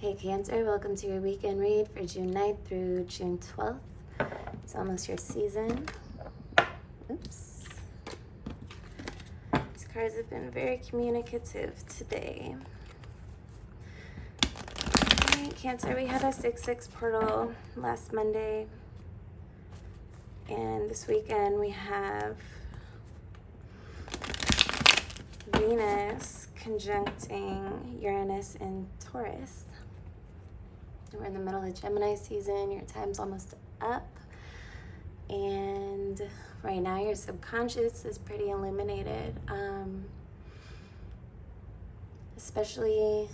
Hey Cancer, welcome to your weekend read for June 9th through June 12th. It's almost your season. Oops. These cards have been very communicative today. All right, Cancer, we had a 6-6 portal last Monday. And this weekend we have Venus conjuncting Uranus in Taurus. We're in the middle of Gemini season. Your time's almost up. And right now your subconscious is pretty illuminated. Especially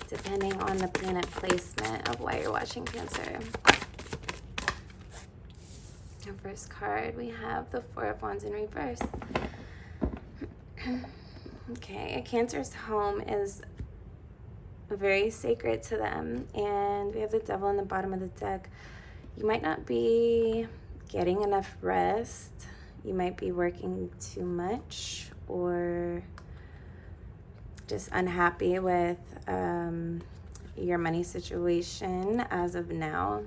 depending on the planet placement of why you're watching Cancer. Our first card, we have the Four of Wands in reverse. Okay, a Cancer's home is very sacred to them, and we have the Devil in the bottom of the deck. You might not be getting enough rest. You might be working too much or just unhappy with your money situation as of now.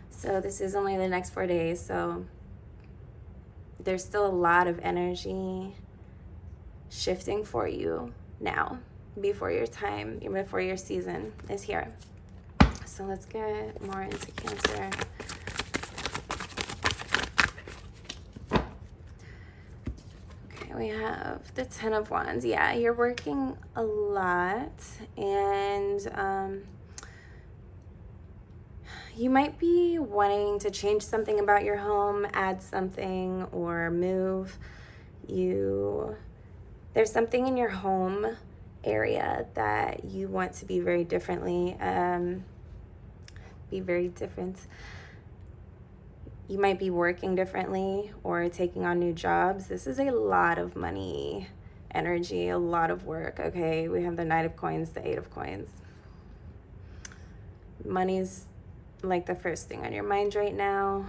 So this is only the next 4 days, so there's still a lot of energy shifting for you now before your time, before your season is here. So let's get more into Cancer. Okay, we have the Ten of Wands. Yeah, you're working a lot, and you might be wanting to change something about your home, add something, or move. There's something in your home area that you want to be very different. You might be working differently or taking on new jobs. This is a lot of money energy, a lot of work. Okay, we have the Knight of Coins, the Eight of Coins. Money's like the first thing on your mind right now,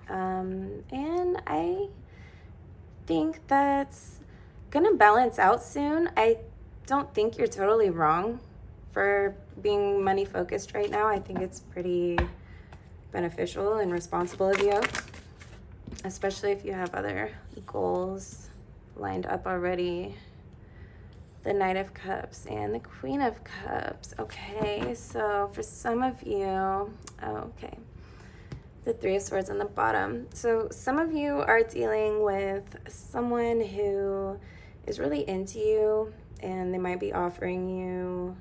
and I think that's gonna balance out soon. I don't think you're totally wrong for being money focused right now. I think it's pretty beneficial and responsible of you, especially if you have other goals lined up already. The Knight of Cups and the Queen of Cups. Okay, so for some of you, okay, the Three of Swords on the bottom. So some of you are dealing with someone who is really into you, and they might be offering you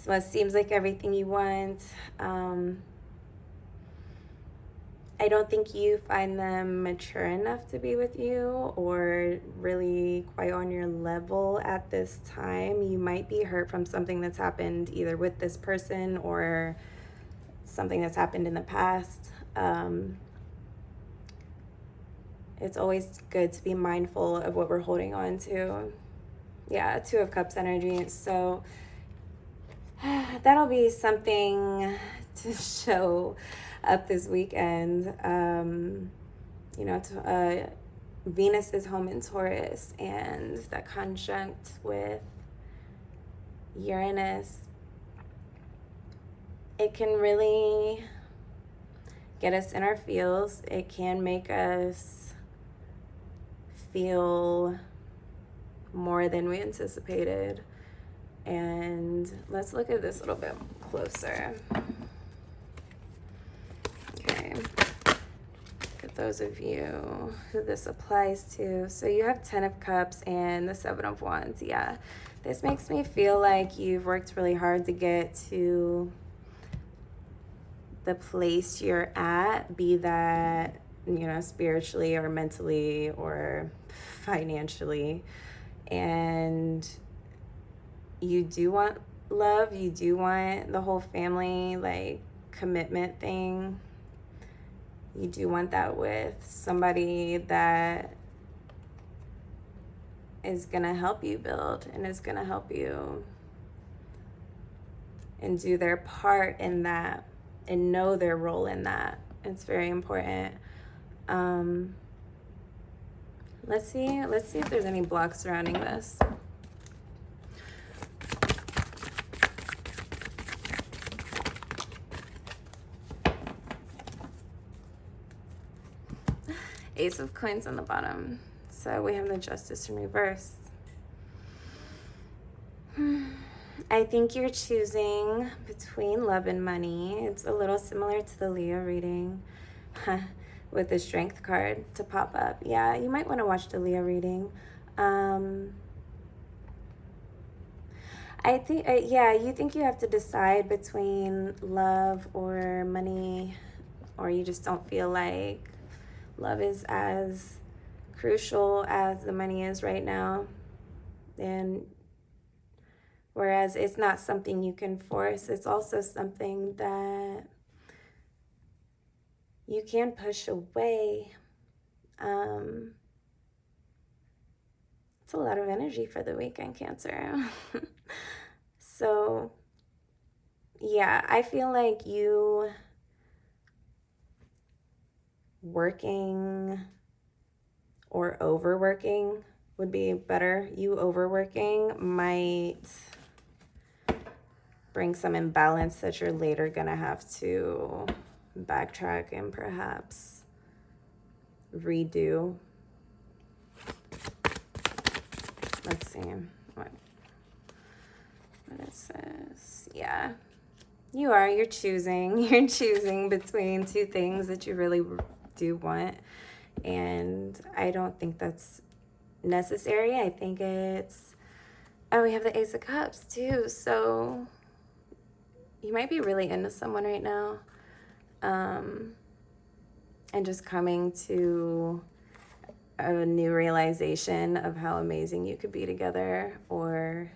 what seems like everything you want. I don't think you find them mature enough to be with you or really quite on your level at this time. You might be hurt from something that's happened either with this person or something that's happened in the past. It's always good to be mindful of what we're holding on to. Yeah, Two of Cups energy. So that'll be something to show up this weekend. Venus is home in Taurus, and that conjunct with Uranus, it can really get us in our feels. It can make us feel more than we anticipated. And let's look at this a little bit closer. Okay, for those of you who this applies to, so you have 10 of Cups and the 7 of Wands. Yeah, this makes me feel like you've worked really hard to get to the place you're at, be that, spiritually or mentally or financially. And you do want love, you do want the whole family, like, commitment thing. You do want that with somebody that is gonna help you build and is gonna help you and do their part in that and know their role in that. It's very important. Let's see if there's any blocks surrounding this. Ace of Coins on the bottom. So we have the Justice in reverse. I think you're choosing between love and money. It's a little similar to the Leo reading with the Strength card to pop up. Yeah, you might want to watch the Leo reading. I think, yeah, you think you have to decide between love or money, or you just don't feel like love is as crucial as the money is right now. And whereas it's not something you can force, it's also something that you can push away. It's a lot of energy for the weekend, Cancer. So, yeah, I feel like you working or overworking would be better. You overworking might bring some imbalance that you're later gonna have to backtrack and perhaps redo. Let's see what it says. Yeah, you're choosing between two things that you really do want, and I don't think that's necessary. I think it's, oh, we have the Ace of Cups too, so you might be really into someone right now, and just coming to a new realization of how amazing you could be together, or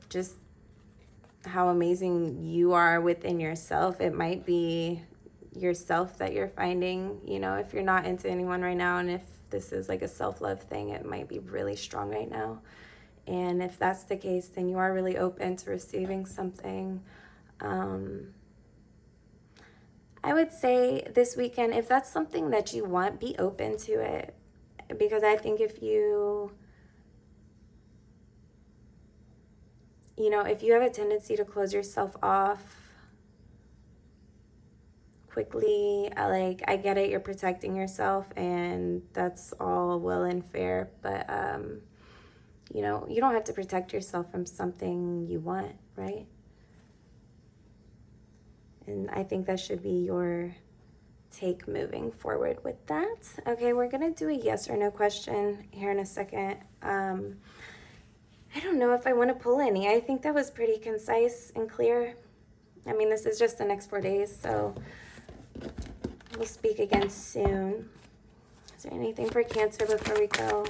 just how amazing you are within yourself. It might be yourself that you're finding, if you're not into anyone right now, and if this is like a self-love thing, it might be really strong right now. And if that's the case, then you are really open to receiving something. I would say this weekend, if that's something that you want, be open to it. Because I think if you have a tendency to close yourself off quickly, I get it, you're protecting yourself, and that's all well and fair, but you don't have to protect yourself from something you want, right? And I think that should be your take moving forward with that. Okay, we're gonna do a yes or no question here in a second. I don't know if I want to pull any. I think that was pretty concise and clear. I mean, this is just the next 4 days, so we'll speak again soon. Is there anything for Cancer before we go?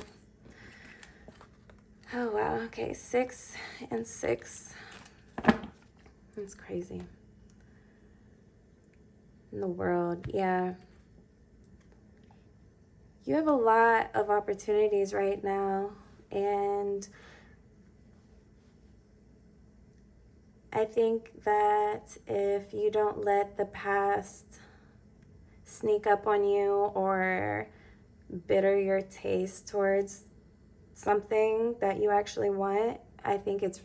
Oh, wow. Okay, 6 and 6. That's crazy. In the world, yeah. You have a lot of opportunities right now, and I think that if you don't let the past sneak up on you or bitter your taste towards something that you actually want, I think it's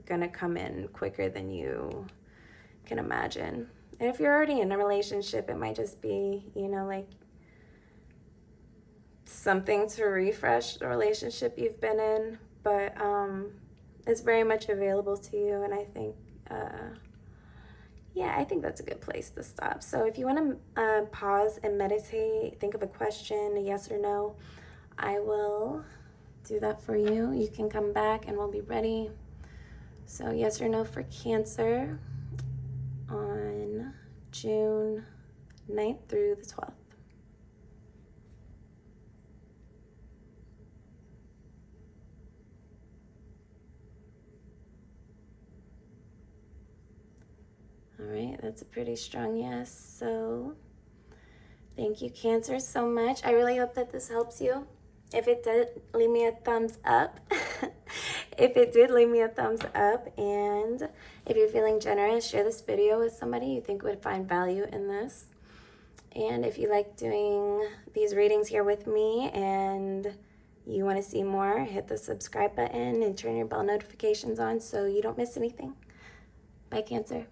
gonna come in quicker than you can imagine. And if you're already in a relationship, it might just be, something to refresh the relationship you've been in, but it's very much available to you, and I think I think that's a good place to stop. So if you want to pause and meditate, think of a question, a yes or no, I will do that for you. You can come back and we'll be ready. So yes or no for Cancer on June 9th through the 12th. All right, that's a pretty strong yes. So thank you, Cancer, so much. I really hope that this helps you. If it did, leave me a thumbs up. If it did, leave me a thumbs up. And if you're feeling generous, share this video with somebody you think would find value in this. And if you like doing these readings here with me and you want to see more, hit the subscribe button and turn your bell notifications on so you don't miss anything. Bye, Cancer.